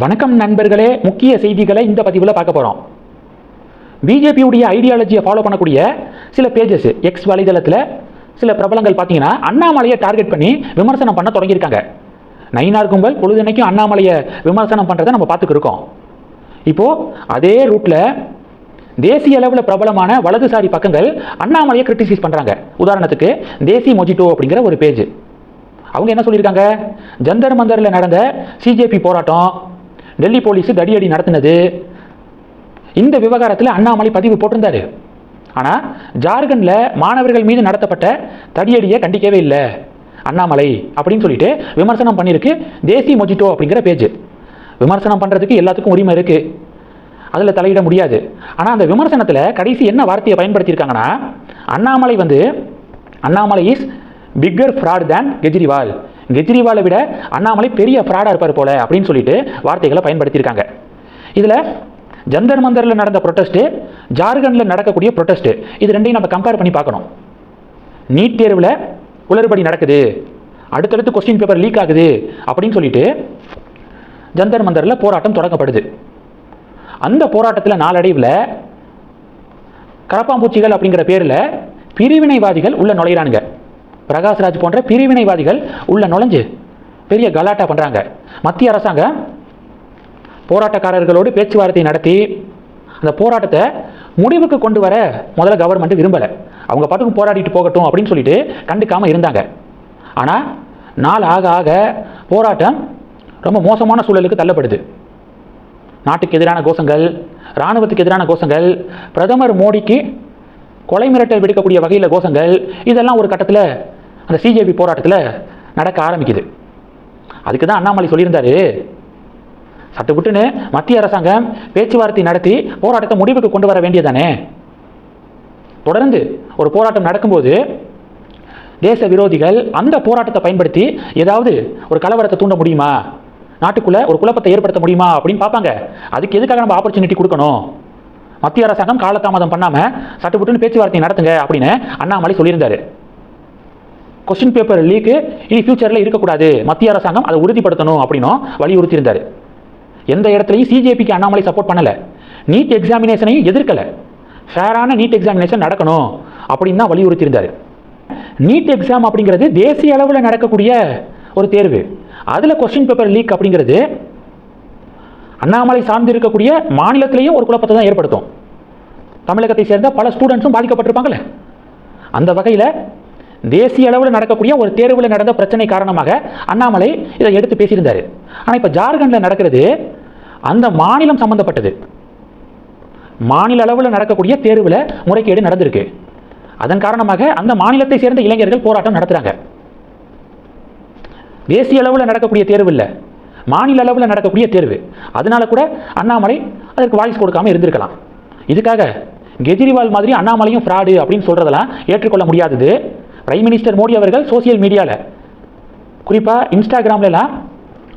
வணக்கம் நண்பர்களே, முக்கிய செய்திகளை இந்த பதிவில் பார்க்க போகிறோம். பிஜேபியுடைய ஐடியாலஜியை ஃபாலோ பண்ணக்கூடிய சில பேஜஸ் எக்ஸ் வலைதளத்தில் சில பிரபலங்கள் பார்த்தீங்கன்னா அண்ணாமலையை டார்கெட் பண்ணி விமர்சனம் பண்ண தொடங்கியிருக்காங்க. நயினார் கும்பல் பொழுதுனைக்கும் அண்ணாமலையை விமர்சனம் பண்ணுறதை நம்ம பார்த்துக்கிருக்கோம். இப்போது அதே ரூட்டில் தேசிய அளவில் பிரபலமான வலதுசாரி பக்கங்கள் அண்ணாமலையை கிரிட்டிசைஸ் பண்ணுறாங்க. உதாரணத்துக்கு தேசி மொஜிட்டோ அப்படிங்கிற ஒரு பேஜ். அவங்க என்ன சொல்லியிருக்காங்க, ஜந்தர் மந்தரில் நடந்த சிஜேபி போராட்டம், டெல்லி போலீஸ் தடியடி நடத்தினது, இந்த விவகாரத்தில் அண்ணாமலை பதிவு போட்டிருந்தாரு. ஆனால் ஜார்க்கண்டில் மாணவர்கள் மீது நடத்தப்பட்ட தடியடியை கண்டிக்கவே இல்லை அண்ணாமலை அப்படின்னு சொல்லிட்டு விமர்சனம் பண்ணியிருக்கு தேசி மொஜிட்டோ அப்படிங்கிற பேஜ். விமர்சனம் பண்ணுறதுக்கு எல்லாத்துக்கும் உரிமை இருக்குது, அதில் தலையிட முடியாது. ஆனால் அந்த விமர்சனத்தில் கடைசி என்ன வார்த்தையை பயன்படுத்தியிருக்காங்கன்னா, அண்ணாமலை இஸ் பிக்கர் ஃப்ராட் தேன் கெஜ்ரிவால், கெஜ்ரிவாலை விட அண்ணாமலை பெரிய ஃப்ராடாக இருப்பார் போல அப்படின்னு சொல்லிட்டு வார்த்தைகளை பயன்படுத்தியிருக்காங்க. இதில் ஜந்தர் மந்தரில் நடந்த ப்ரொட்டஸ்ட்டு, ஜார்க்கண்டில் நடக்கக்கூடிய ப்ரொட்டஸ்ட்டு, இது ரெண்டையும் நம்ம கம்பேர் பண்ணி பார்க்கணும். நீட் தேர்வில் குளறுபடி நடக்குது, அடுத்தடுத்து கொஸ்டின் பேப்பர் லீக் ஆகுது அப்படின்னு சொல்லிட்டு ஜந்தர் மந்தரில் போராட்டம் தொடங்கப்படுது. அந்த போராட்டத்தில் நாளடைவில் கரப்பாம்பூச்சிகள் அப்படிங்கிற பேரில் பிரிவினைவாதிகள் உள்ள நுழையிறானுங்க. பிரகாஷ்ராஜ் போன்ற பிரிவினைவாதிகள் உள்ள நுழைஞ்சு பெரிய கலாட்டா பண்ணுறாங்க. மத்திய அரசாங்கம் போராட்டக்காரர்களோடு பேச்சுவார்த்தை நடத்தி அந்த போராட்டத்தை முடிவுக்கு கொண்டு வர முதல்ல கவர்மெண்ட் விரும்பலை. அவங்க பாட்டுக்கு போராடிட்டு போகட்டும் அப்படின்னு சொல்லிட்டு கண்டுக்காமல் இருந்தாங்க. ஆனால் நாள் ஆக ஆக போராட்டம் ரொம்ப மோசமான சூழலுக்கு தள்ளப்படுது. நாட்டுக்கு எதிரான கோஷங்கள், இராணுவத்துக்கு எதிரான கோஷங்கள், பிரதமர் மோடிக்கு கொலை மிரட்டல் விடுக்கக்கூடிய வகையில் கோஷங்கள், இதெல்லாம் ஒரு கட்டத்தில் அந்த சிஜேபி போராட்டத்தில் நடக்க ஆரம்பிக்குது. அதுக்கு தான் அண்ணாமலை சொல்லியிருந்தாரு, சட்டுப்புட்டுன்னு மத்திய அரசாங்கம் பேச்சுவார்த்தை நடத்தி போராட்டத்தை முடிவுக்கு கொண்டு வர வேண்டியதானே. தொடர்ந்து ஒரு போராட்டம் நடக்கும்போது தேச விரோதிகள் அந்த போராட்டத்தை பயன்படுத்தி ஏதாவது ஒரு கலவரத்தை தூண்ட முடியுமா, நாட்டுக்குள்ளே ஒரு குழப்பத்தை ஏற்படுத்த முடியுமா அப்படின்னு பார்ப்பாங்க. அதுக்கு எதுக்காக நம்ம ஆப்பர்ச்சுனிட்டி கொடுக்கணும்? மத்திய அரசாங்கம் காலதாமதம் பண்ணாமல் சட்டுப்புட்டுன்னு பேச்சுவார்த்தை நடத்துங்க அப்படின்னு அண்ணாமலை சொல்லியிருந்தாரு. கொஸ்டின் பேப்பர் லீக்கு இனி ஃபியூச்சரில் இருக்கக்கூடாது, மத்திய அரசாங்கம் அதை உறுதிப்படுத்தணும் அப்படின்னும் வலியுறுத்தியிருந்தார். எந்த இடத்துலையும் சிஜேபிக்கு அண்ணாமலை சப்போர்ட் பண்ணலை, நீட் எக்ஸாமினேஷனையும் எதிர்க்கலை, ஃபேரான நீட் எக்ஸாமினேஷன் நடக்கணும் அப்படின்னு தான் வலியுறுத்தியிருந்தார். நீட் எக்ஸாம் அப்படிங்கிறது தேசிய அளவில் நடக்கக்கூடிய ஒரு தேர்வு. அதில் கொஸ்டின் பேப்பர் லீக் அப்படிங்கிறது அண்ணாமலை சார்ந்து இருக்கக்கூடிய மாநிலத்திலேயும் ஒரு குழப்பத்தை தான் ஏற்படுத்தும். தமிழகத்தை சேர்ந்த பல ஸ்டூடெண்ட்ஸும் பாதிக்கப்பட்டிருப்பாங்களே. அந்த வகையில் தேசிய அளவில் நடக்கக்கூடிய ஒரு தேர்வில் நடந்த பிரச்சனை காரணமாக அண்ணாமலை இதை எடுத்து பேசியிருந்தார். ஆனால் இப்போ ஜார்க்கண்டில் நடக்கிறது அந்த மாநிலம் சம்பந்தப்பட்டது. மாநில அளவில் நடக்கக்கூடிய தேர்வில் முறைகேடு நடந்திருக்கு. அதன் காரணமாக அந்த மாநிலத்தை சேர்ந்த இளைஞர்கள் போராட்டம் நடத்துகிறாங்க. தேசிய அளவில் நடக்கக்கூடிய தேர்வு இல்லை, மாநில அளவில் நடக்கக்கூடிய தேர்வு. அதனால கூட அண்ணாமலை அதற்கு வாய்ஸ் கொடுக்காமல் இருந்திருக்கலாம். இதுக்காக கெஜ்ரிவால் மாதிரி அண்ணாமலையும் ஃப்ராடு அப்படின்னு சொல்கிறதெல்லாம் ஏற்றுக்கொள்ள முடியாதது. பிரைம் மினிஸ்டர் மோடி அவர்கள் சோசியல் மீடியாவில், குறிப்பாக இன்ஸ்டாகிராம்லாம்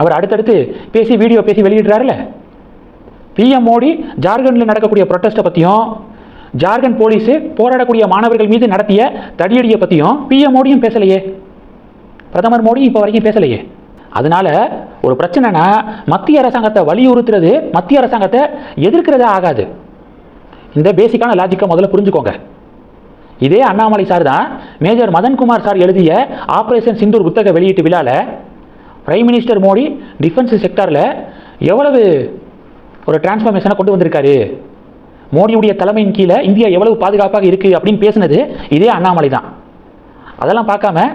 அவர் அடுத்தடுத்து வீடியோ பேசி வெளியிடுறாருல்ல. பிஎம் மோடி ஜார்க்கண்டில் நடக்கக்கூடிய ப்ரொட்டஸ்ட்டை பற்றியும், ஜார்க்கண்ட் போலீஸு போராடக்கூடிய மாணவர்கள் மீது நடத்திய தடியடியை பற்றியும் பிஎம் மோடியும் பேசலையே, பிரதமர் மோடி இப்போ வரைக்கும் பேசலையே. அதனால ஒரு பிரச்சனைனா மத்திய அரசாங்கத்தை வலியுறுத்துறது, மத்திய அரசாங்கத்தை எதிர்க்கிறதே ஆகாது. இந்த பேசிக்கான லாஜிக்கை முதல்ல புரிஞ்சுக்கோங்க. இதே அண்ணாமலை சார் தான் மேஜர் மதன்குமார் சார் எழுதிய ஆபரேஷன் சிந்தூர் புத்தக வெளியீட்டு விழாவில் பிரைம் மினிஸ்டர் மோடி டிஃபென்ஸ் செக்டாரில் எவ்வளவு ஒரு டிரான்ஸ்ஃபர்மேஷனை கொண்டு வந்திருக்காரு, மோடியுடைய தலைமையின் கீழே இந்தியா எவ்வளவு பாதுகாப்பாக இருக்குது அப்படின்னு பேசினது இதே அண்ணாமலை தான். அதெல்லாம் பார்க்காம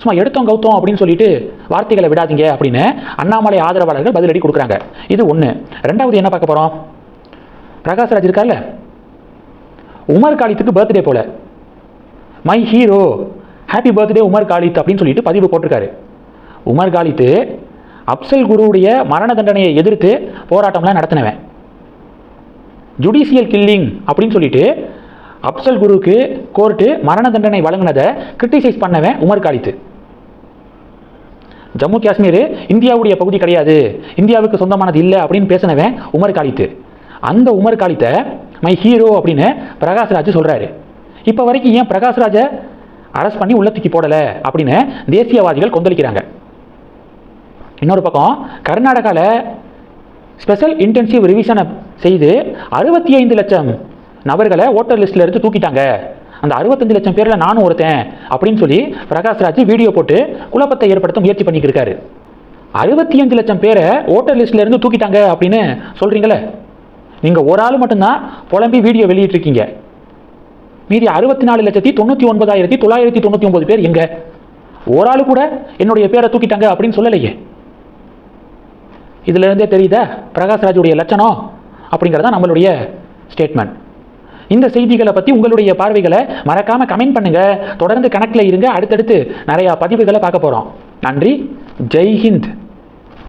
சும்மா எடுத்தோம் கவுத்தோம் அப்படின்னு சொல்லிட்டு வார்த்தைகளை விடாதீங்க அப்படின்னு அண்ணாமலை ஆதரவாளர்கள் பதிலடி கொடுக்குறாங்க. இது ஒன்று. ரெண்டாவது என்ன பார்க்க போகிறோம், பிரகாஷ்ராஜ் இருக்கார்ல, உமர் காலித்துக்கு பர்த்டே போல, my hero happy birthday Umar Khalid அப்படின்னு சொல்லிட்டு பதிவு போட்டிருக்காரு. உமர் காலித்து அப்சல் குருவுடைய மரண தண்டனையை எதிர்த்து போராட்டம்லாம் நடத்தினவன், ஜுடிஷியல் கில்லிங் அப்படின்னு சொல்லிட்டு அப்சல் குருவுக்கு கோர்ட்டு மரண தண்டனை வழங்கினதை கிரிட்டிசைஸ் பண்ணவன் உமர் காலித்து. ஜம்மு காஷ்மீர் இந்தியாவுடைய பகுதி கிடையாது, இந்தியாவுக்கு சொந்தமானது இல்லை அப்படின்னு பேசினவன் உமர் காலித்து. அந்த உமர் காலித்தை மை ஹீரோ அப்படின்னு பிரகாஷ்ராஜ் சொல்கிறாரு. இப்போ வரைக்கும் ஏன் பிரகாஷ்ராஜை அரெஸ்ட் பண்ணி உள்ள தூக்கி போடலை அப்படின்னு தேசியவாதிகள் கொந்தளிக்கிறாங்க. இன்னொரு பக்கம் கர்நாடகாவில் ஸ்பெஷல் இன்டென்சிவ் ரிவிஷனை செய்து 65 லட்சம் நபர்களை ஓட்டர் லிஸ்ட்டில் இருந்து தூக்கிட்டாங்க, அந்த 65 லட்சம் பேரில் நானும் ஒருத்தன் அப்படின்னு சொல்லி பிரகாஷ்ராஜ் வீடியோ போட்டு குழப்பத்தை ஏற்படுத்த முயற்சி பண்ணிக்கிட்டு இருக்காரு. 65 லட்சம் பேரை ஓட்டர் லிஸ்ட்டில் இருந்து தூக்கிட்டாங்க அப்படின்னு சொல்கிறீங்களே, நீங்கள் ஒரு ஆள் மட்டும்தான் புலம்பி வீடியோ வெளியிட்டிருக்கீங்க. மீதி 64,99,999 பேர் எங்க? ஒரு ஆள் கூட என்னுடைய பேரை தூக்கிட்டாங்க அப்படின்னு சொல்லலையே. இதுல இருந்தே தெரியுதா பிரகாஷ்ராஜுடைய லட்சணம் அப்படிங்கிறதா நம்மளுடைய ஸ்டேட்மெண்ட். இந்த செய்திகளை பற்றி உங்களுடைய பார்வைகளை மறக்காம கமெண்ட் பண்ணுங்க. தொடர்ந்து கணக்கில் இருங்க. அடுத்தடுத்து நிறைய பதிவுகளை பார்க்க போறோம். நன்றி. ஜெய் ஹிந்த்.